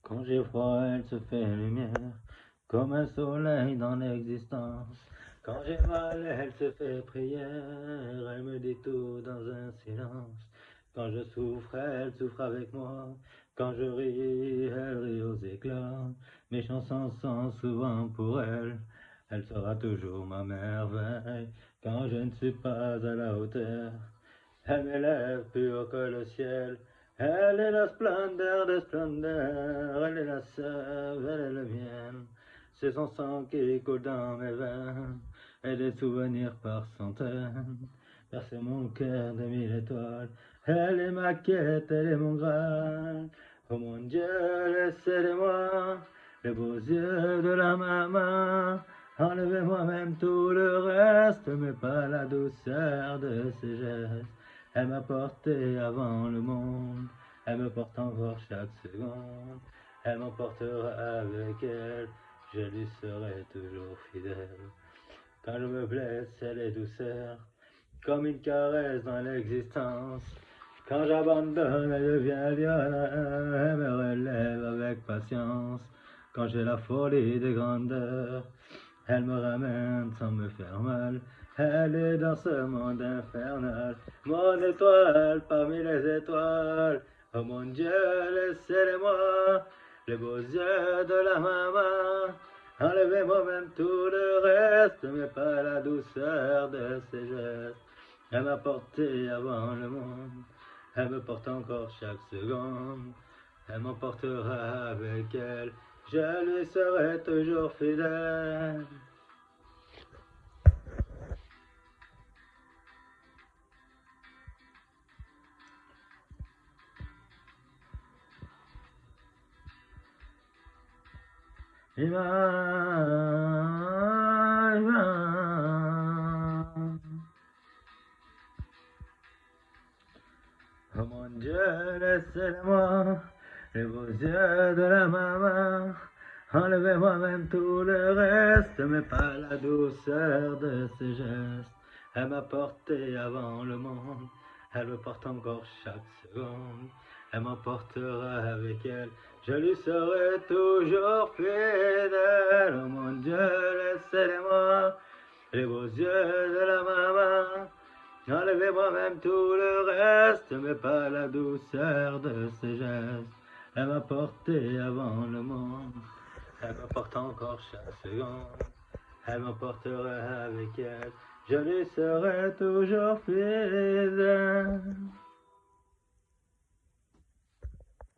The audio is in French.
Quand j'ai froid, elle se fait lumière, comme un soleil dans l'existence. Quand j'ai mal, elle se fait prière, elle me dit tout dans un silence. Quand je souffre, elle souffre avec moi. Quand je ris, elle rit aux éclats. Mes chansons sont souvent pour elle. Elle sera toujours ma merveille. Quand je ne suis pas à la hauteur, elle m'élève plus haut que le ciel. Elle est la splendeur des splendeurs, elle est la sève, elle est le miel. C'est son sang qui coule dans mes veines, et des souvenirs par centaines. Bercer mon cœur de mille étoiles, elle est ma quête, elle est mon graal. Oh mon Dieu, laissez-moi les beaux yeux de la maman. Enlevez-moi même tout le reste, mais pas la douceur de ses gestes. Elle m'a porté avant le monde, elle me porte encore chaque seconde. Elle m'emportera avec elle, je lui serai toujours fidèle. Quand je me blesse, elle est douceur, comme une caresse dans l'existence. Quand j'abandonne, elle devient lionne, elle me relève avec patience. Quand j'ai la folie des grandeurs, elle me ramène sans me faire mal. Elle est dans ce monde infernal, mon étoile parmi les étoiles. Oh mon Dieu, laissez-les-moi, les beaux yeux de la maman. Enlevez-moi même tout le reste, mais pas la douceur de ses gestes. Elle m'a porté avant le monde, elle me porte encore chaque seconde. Elle m'emportera avec elle, je lui serai toujours fidèle. Oh mon Dieu, laissez-moi les beaux yeux de la maman. Enlevez-moi même tout le reste, mais pas la douceur de ses gestes. Elle m'a porté avant le monde, elle me porte encore chaque seconde. Elle m'emportera avec elle, je lui serai toujours fidèle. Oh mon Dieu, laissez-les-moi les beaux yeux de la maman. Enlevez-moi même tout le reste, mais pas la douceur de ses gestes. Elle m'a porté avant le monde, elle me porte encore chaque seconde. Elle m'emportera avec elle, je lui serai toujours fidèle.